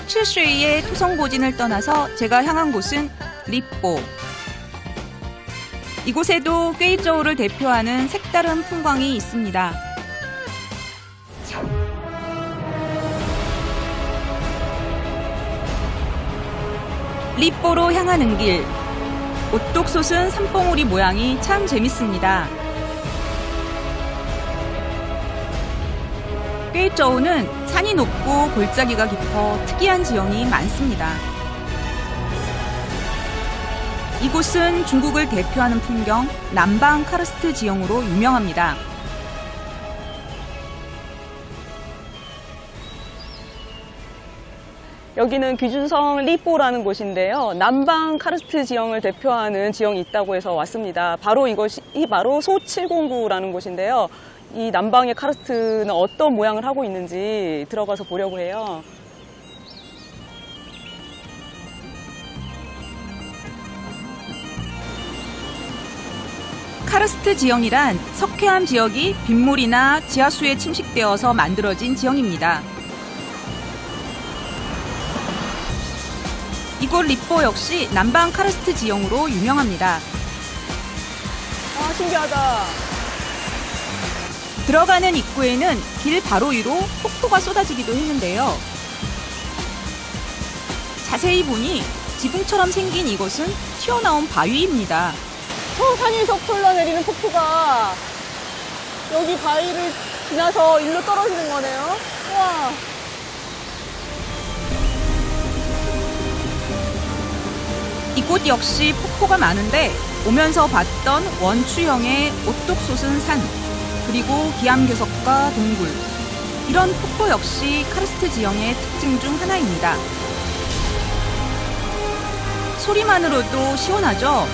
칠쉐이의 토성보진을 떠나서 제가 향한 곳은 리뽀. 이곳에도 꾀이저우를 대표하는 색다른 풍광이 있습니다. 리뽀로 향하는 길. 오똑 솟은 산봉우리 모양이 참 재밌습니다. 꾀이저우는 산이 높고 골짜기가 깊어 특이한 지형이 많습니다. 이곳은 중국을 대표하는 풍경 남방 카르스트 지형으로 유명합니다. 여기는 귀준성 리뽀라는 곳인데요. 남방 카르스트 지형을 대표하는 지형이 있다고 해서 왔습니다. 바로 이것이 바로 소709라는 곳인데요. 이 남방의 카르스트는 어떤 모양을 하고 있는지 들어가서 보려고 해요. 카르스트 지형이란 석회암 지역이 빗물이나 지하수에 침식되어서 만들어진 지형입니다. 이곳 리뽀 역시 남방 카르스트 지형으로 유명합니다. 아, 신기하다. 들어가는 입구에는 길 바로 위로 폭포가 쏟아지기도 했는데요. 자세히 보니 지붕처럼 생긴 이곳은 튀어나온 바위입니다. 저 산에서 흘러내리는 폭포가 여기 바위를 지나서 일로 떨어지는 거네요. 와. 이곳 역시 폭포가 많은데 오면서 봤던 원추형의 오똑 솟은 산, 그리고 기암괴석과 동굴. 이런 폭포 역시 카르스트 지형의 특징 중 하나입니다. 소리만으로도 시원하죠?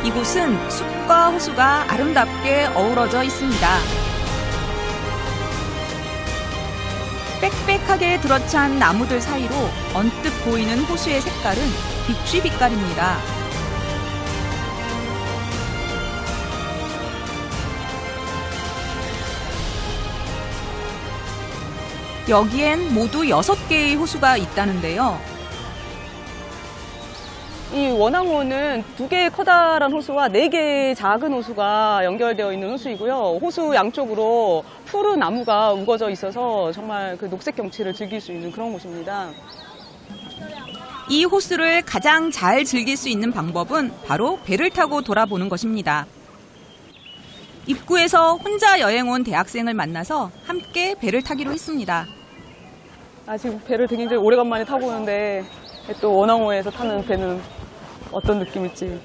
이곳은 숲과 호수가 아름답게 어우러져 있습니다. 빽빽하게 들어찬 나무들 사이로 언뜻 보이는 호수의 색깔은 비취 빛깔입니다. 여기엔 모두 6개의 호수가 있다는데요. 이 원앙호는 2개의 커다란 호수와 4개의 작은 호수가 연결되어 있는 호수이고요. 호수 양쪽으로 푸른 나무가 우거져 있어서 정말 그 녹색 경치를 즐길 수 있는 그런 곳입니다. 이 호수를 가장 잘 즐길 수 있는 방법은 바로 배를 타고 돌아보는 것입니다. 입구에서 혼자 여행 온 대학생을 만나서 함께 배를 타기로 했습니다. 지금 배를 굉장히 오래간만에 타고 오는데 또 원앙호에서 타는 배는 어떤 느낌일지.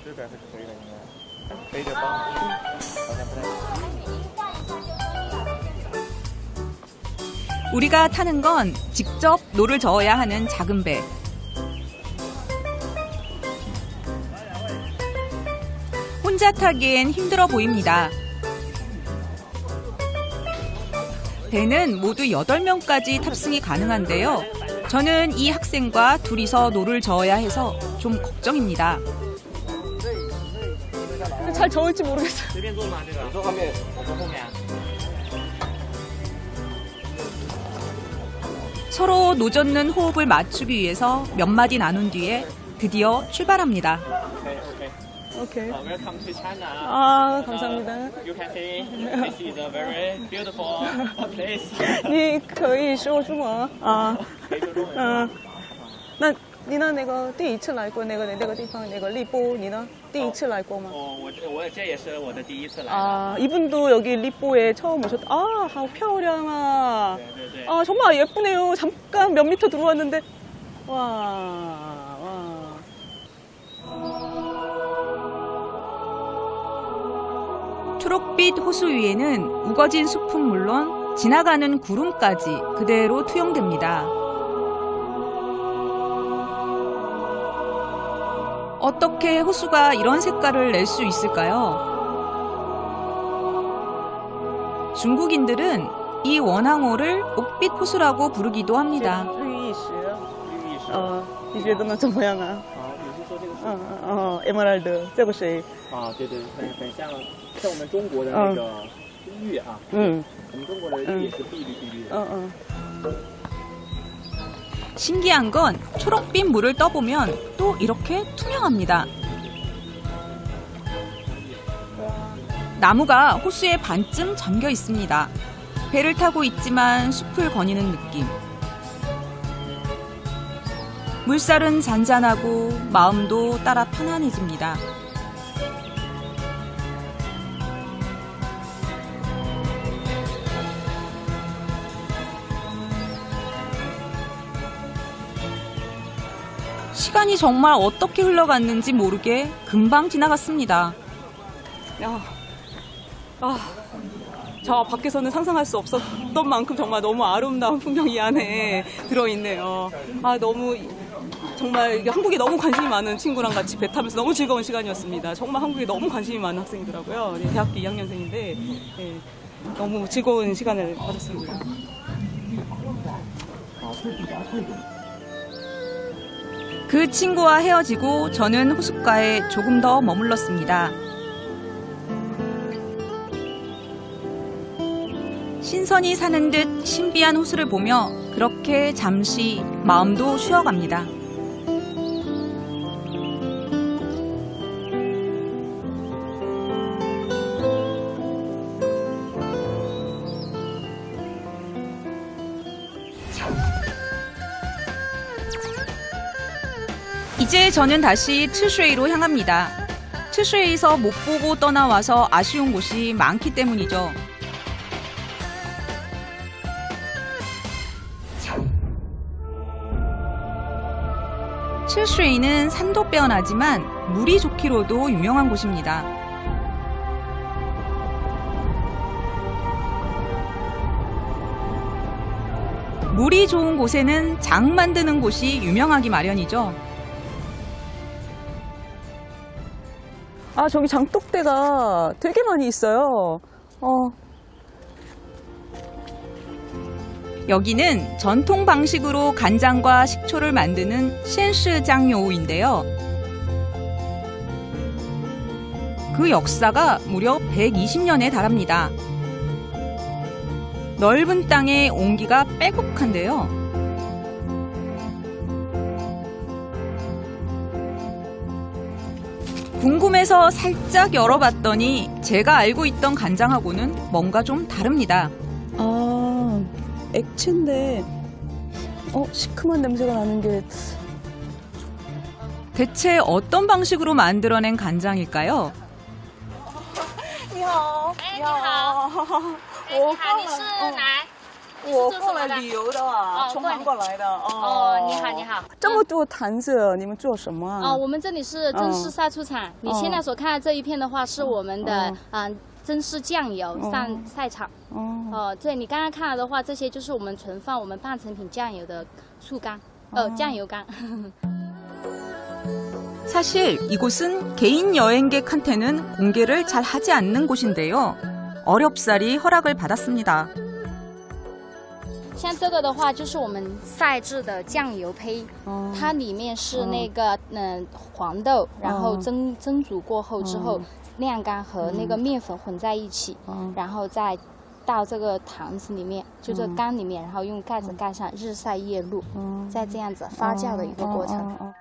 우리가 타는 건 직접 노를 저어야 하는 작은 배. 혼자 타기엔 힘들어 보입니다. 배는 모두 8명까지 탑승이 가능한데요. 저는 이 학생과 둘이서 노를 저어야 해서 좀 걱정입니다. 잘 저을지 모르겠어요. 서로 노젓는 호흡을 맞추기 위해서 몇 마디 나눈 뒤에 드디어 출발합니다. 오케이. Welcome to China. 감사합니다. You can see this is a very beautiful place. 你可以说中文啊？那你呢？那个第一次来过那个地方，那个丽波，你呢？第一次来过吗？我这也是我的第一次来。 이분도 여기 리뽀에 처음 오셨다. 하우漂亮啊. 네. 정말 예쁘네요. 잠깐 몇 미터 들어왔는데, 와. 초록빛 호수 위에는 우거진 숲은 물론 지나가는 구름까지 그대로 투영됩니다. 어떻게 호수가 이런 색깔을 낼 수 있을까요? 중국인들은 이 원항호를 옥빛 호수라고 부르기도 합니다. 你觉得呢？怎么样啊？ 에메랄드, 这个谁?啊，对对，很像我们中国的那个玉啊，我们中国的玉也是碧绿的。 신기한 건 초록빛 물을 떠보면 또 이렇게 투명합니다. 나무가 호수에 반쯤 잠겨 있습니다. 배를 타고 있지만 숲을 거니는 느낌. 물살은 잔잔하고 마음도 따라 편안해집니다. 시간이 정말 어떻게 흘러갔는지 모르게 금방 지나갔습니다. 저 밖에서는 상상할 수 없었던 만큼 정말 너무 아름다운 풍경이 이 안에 들어있네요. 너무 정말 이게 한국에 너무 관심이 많은 친구랑 같이 배 타면서 너무 즐거운 시간이었습니다. 정말 한국에 너무 관심이 많은 학생이더라고요. 대학교 2학년생인데 너무 즐거운 시간을 가졌습니다. 그 친구와 헤어지고 저는 호숫가에 조금 더 머물렀습니다. 신선이 사는 듯 신비한 호수를 보며 그렇게 잠시 마음도 쉬어갑니다. 이제 저는 다시 트쉐이로 향합니다. 트쉐이에서 못 보고 떠나와서 아쉬운 곳이 많기 때문이죠. 트쉐이는 산도 빼어나지만 물이 좋기로도 유명한 곳입니다. 물이 좋은 곳에는 장 만드는 곳이 유명하기 마련이죠. 저기 장독대가 되게 많이 있어요. 여기는 전통 방식으로 간장과 식초를 만드는 셴시장요우인데요. 그 역사가 무려 120년에 달합니다. 넓은 땅에 온기가 빼곡한데요. 궁금해서 살짝 열어봤더니 제가 알고 있던 간장하고는 뭔가 좀 다릅니다. 액체인데 시큼한 냄새가 나는 게 대체 어떤 방식으로 만들어낸 간장일까요? 你好，你好，你好，你是来？我过来旅游的，从韩国来的。你好，你好。这么多坛子，你们做什么啊？我们这里是真式晒出厂。你现在所看的这一片的话，是我们的真式酱油晒厂。对，你刚刚看到的话，这些就是我们存放我们半成品酱油的醋缸，酱油缸。 사실 이곳은 개인 여행객한테는 공개를 잘 하지 않는 곳인데요. 어렵사리 허락을 받았습니다. 像这个的话，就是我们晒制的酱油胚，它里面是那个黄豆，然后蒸煮过后之后晾干和那个面粉混在一起，然后再到这个坛子里面，就这缸里面，然后用盖子盖上，日晒夜露，再这样子发酵的一个过程。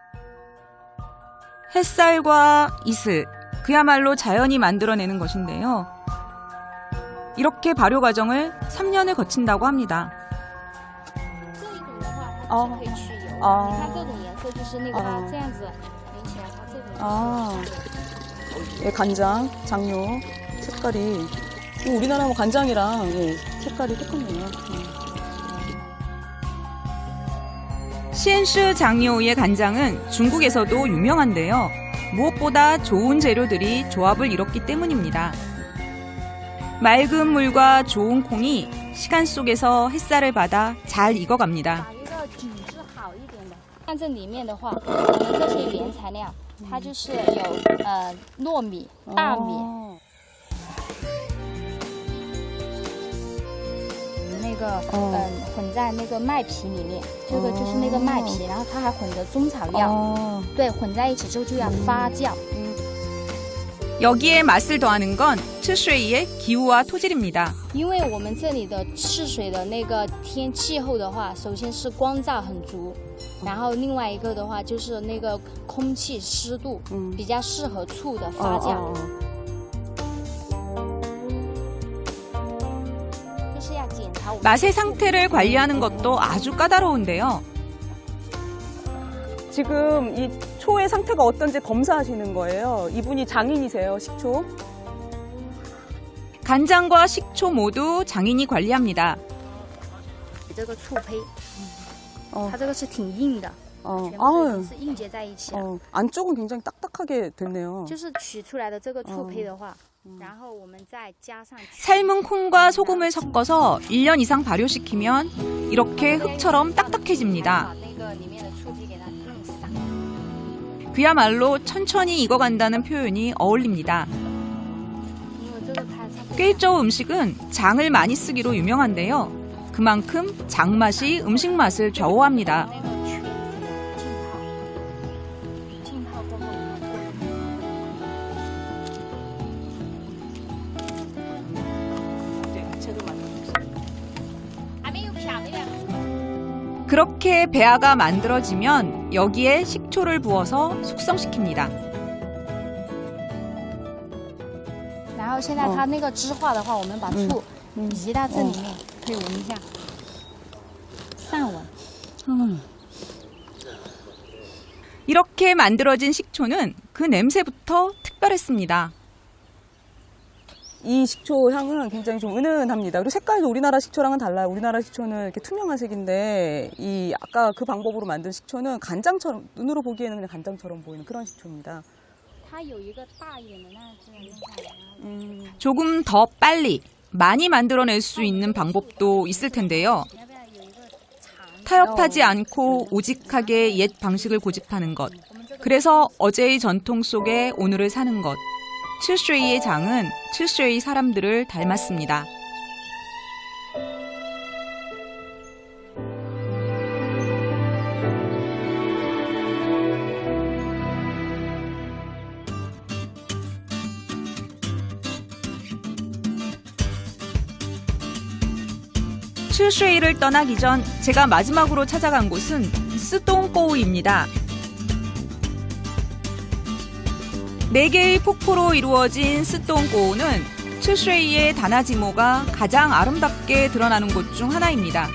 햇살과 이슬, 그야말로 자연이 만들어내는 것인데요. 이렇게 발효 과정을 3년을 거친다고 합니다. 这一种的话，它是可以去油。你看这种颜色，就是那个它这样子连起来，它这种。 예, 간장, 장요 색깔이 우리나라 뭐 간장이랑 색깔이 똑같네요. 시엔시 장요우의 간장은 중국에서도 유명한데요. 무엇보다 좋은 재료들이 조합을 이뤘기 때문입니다. 맑은 물과 좋은 콩이 시간 속에서 햇살을 받아 잘 익어갑니다. 像这里面的话，我们这些原材料，它就是有糯米、大米。那个混在那个麦皮里面，这个就是那个麦皮，然后它还混着中草药，对，混在一起之后就要发酵。 여기에 맛을 더하는 건 츠쉐이의 기후와 토질입니다. 因为我们这里的赤水的那个气候的话，首先是光照很足，然后另外一个的话就是那个空气湿度比较适合醋的发酵。 就是要检查 맛의 상태를 관리하는 것도 아주 까다로운데요. 지금 이 초의 상태가 어떤지 검사하시는 거예요. 이분이 장인이세요, 식초. 간장과 식초 모두 장인이 관리합니다. 这个醋胚，它这个是挺硬的， 全部 아유. 都是硬结在一起的。 안쪽은 굉장히 딱딱하게 됐네요. 就是取出来的这个醋胚的话，然后我们再加上 삶은 콩과 소금을 섞어서 1년 이상 발효시키면 이렇게 흙처럼 딱딱해집니다. 把那个里面的醋胚给它弄散。 그야말로 천천히 익어간다는 표현이 어울립니다. 因为这个它差不多 꿰이쩌우 음식은 장을 많이 쓰기로 유명한데요. 그만큼 장맛이 음식 맛을 좌우합니다. 那个圈子浸泡过后，还没有漂亮。 그렇게 배아가 만들어지면 여기에 식초를 부어서 숙성시킵니다. 然后现在它那个汁化的话，我们把醋移到这里面，可以闻一下，散闻。 이렇게 만들어진 식초는 그 냄새부터 특별했습니다. 이 식초 향은 굉장히 좀 은은합니다. 그리고 색깔도 우리나라 식초랑은 달라요. 우리나라 식초는 이렇게 투명한 색인데 이 아까 그 방법으로 만든 식초는 간장처럼 눈으로 보기에는 그냥 간장처럼 보이는 그런 식초입니다. 它有一个大一点的，那这样弄下来。 조금 더 빨리, 많이 만들어낼 수 있는 방법도 있을 텐데요. 要不要有一个长？ 타협하지 않고 우직하게 옛 방식을 고집하는 것. 그래서 어제의 전통 속에 오늘을 사는 것. 츠쉐이의 장은 츠쉐이 사람들을 닮았습니다. 츠쉐이를 떠나기 전 제가 마지막으로 찾아간 곳은 스똥꼬우입니다. 4개의 폭포로 이루어진 스똥꼬우는 츠쉐이의 다나지모가 가장 아름답게 드러나는 곳 중 하나입니다.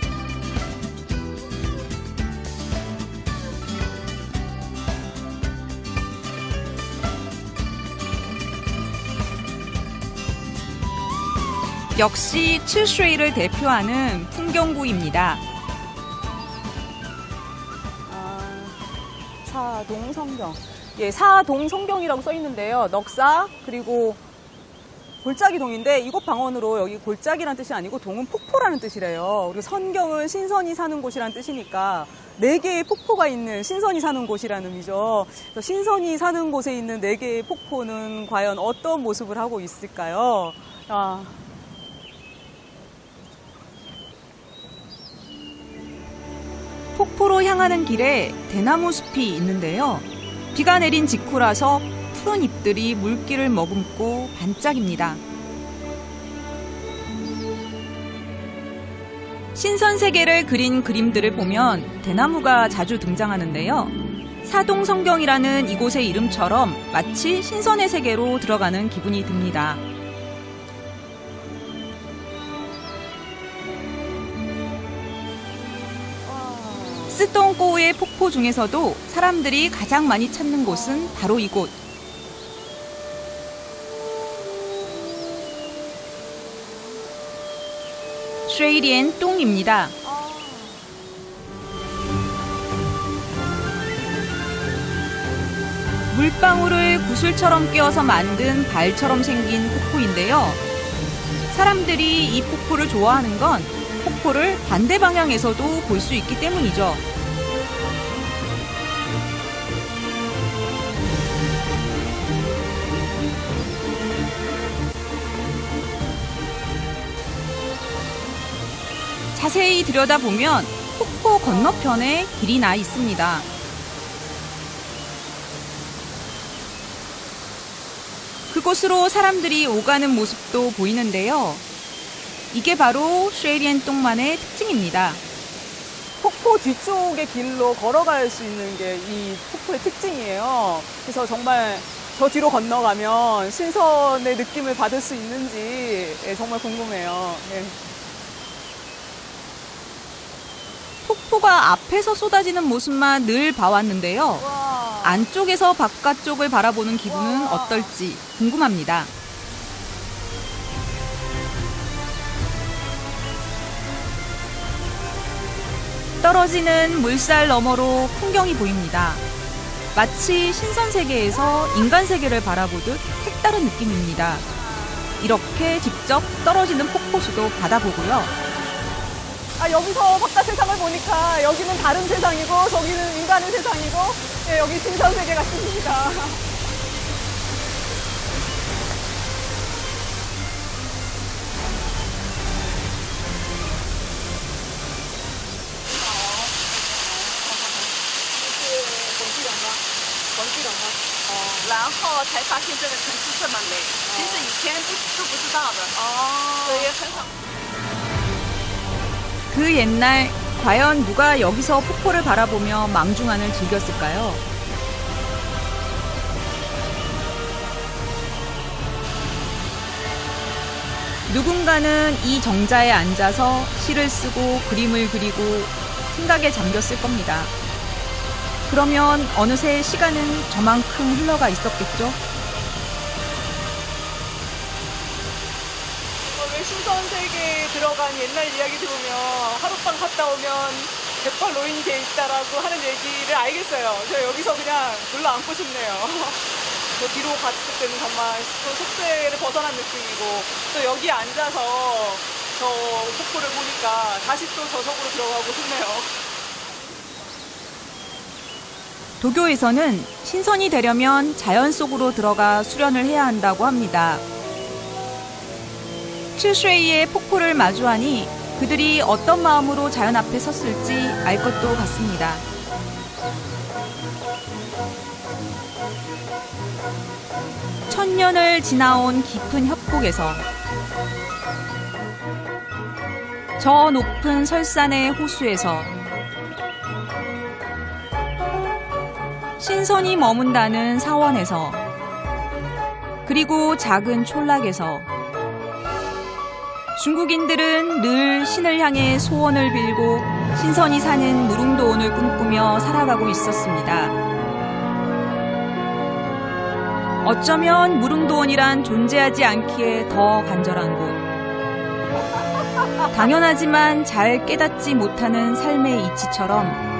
역시 츠쉐이를 대표하는 풍경구입니다. 사동성경. 예, 사동성경이라고 써 있는데요. 넉사 그리고 골짜기 동인데 이곳 방언으로 여기 골짜기란 뜻이 아니고 동은 폭포라는 뜻이래요. 그리고 선경은 신선이 사는 곳이란 뜻이니까 4개의 폭포가 있는 신선이 사는 곳이라는 의미죠. 그래서 신선이 사는 곳에 있는 4개의 폭포는 과연 어떤 모습을 하고 있을까요? 폭포로 향하는 길에 대나무 숲이 있는데요. 비가 내린 직후라서 푸른 잎들이 물기를 머금고 반짝입니다. 신선세계를 그린 그림들을 보면 대나무가 자주 등장하는데요. 사동성경이라는 이곳의 이름처럼 마치 신선의 세계로 들어가는 기분이 듭니다. 스똥꼬우의 폭포 중에서도 사람들이 가장 많이 찾는 곳은 바로 이곳. 쉐이리엔 똥입니다. 물방울을 구슬처럼 꿰어서 만든 발처럼 생긴 폭포인데요. 사람들이 이 폭포를 좋아하는 건 폭포를 반대 방향에서도 볼 수 있기 때문이죠. 자세히 들여다보면 폭포 건너편에 길이 나 있습니다. 그곳으로 사람들이 오가는 모습도 보이는데요. 이게 바로 쉐리엔똥만의 특징입니다. 폭포 뒤쪽의 길로 걸어갈 수 있는 게 이 폭포의 특징이에요. 그래서 정말 저 뒤로 건너가면 신선의 느낌을 받을 수 있는지 정말 궁금해요. 예. 폭포가 앞에서 쏟아지는 모습만 늘 봐왔는데요. 와. 안쪽에서 바깥쪽을 바라보는 기분은 어떨지 궁금합니다. 떨어지는 물살 너머로 풍경이 보입니다. 마치 신선세계에서 인간세계를 바라보듯 색다른 느낌입니다. 이렇게 직접 떨어지는 폭포수도 받아보고요. 여기서 바깥 세상을 보니까 여기는 다른 세상이고 저기는 인간의 세상이고 예, 여기 신선세계 같습니다. 그 옛날 과연 누가 여기서 폭포를 바라보며 망중한을 즐겼을까요? 누군가는 이 정자에 앉아서 시를 쓰고 그림을 그리고 생각에 잠겼을 겁니다. 그러면 어느새 시간은 저만큼 흘러가 있었겠죠? 왜 신선세계에 들어간 옛날 이야기 들으면 하룻밤 갔다 오면 백발 노인이 돼 있다라고 하는 얘기를 알겠어요. 저 여기서 그냥 눌러 앉고 싶네요. 저 뒤로 갔을 때는 정말 또 속세를 벗어난 느낌이고 또 여기 앉아서 저 폭포를 보니까 다시 또 저 속으로 들어가고 싶네요. 도교에서는 신선이 되려면 자연 속으로 들어가 수련을 해야 한다고 합니다. 츠쉐이의 폭포를 마주하니 그들이 어떤 마음으로 자연 앞에 섰을지 알 것도 같습니다. 천년을 지나온 깊은 협곡에서 저 높은 설산의 호수에서 신선이 머문다는 사원에서 그리고 작은 촌락에서 중국인들은 늘 신을 향해 소원을 빌고 신선이 사는 무릉도원을 꿈꾸며 살아가고 있었습니다. 어쩌면 무릉도원이란 존재하지 않기에 더 간절한 곳. 당연하지만 잘 깨닫지 못하는 삶의 이치처럼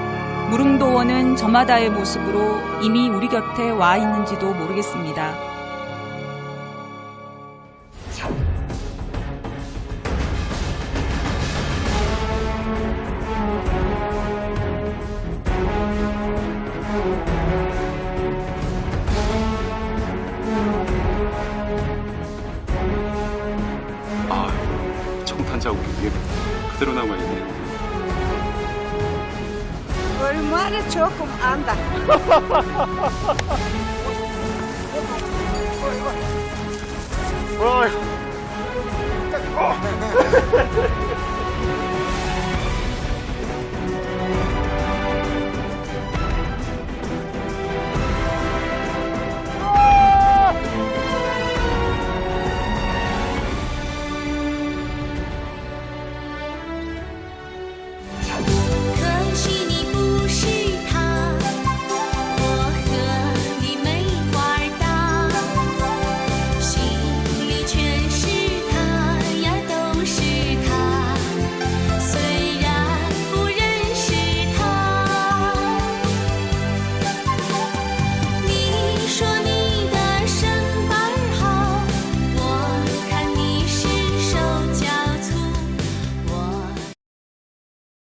무릉도원은 저마다의 모습으로 이미 우리 곁에 와 있는지도 모르겠습니다. 청탄 자국이 위에 그대로 남아있네요. 얼마나 조금 안다. 와,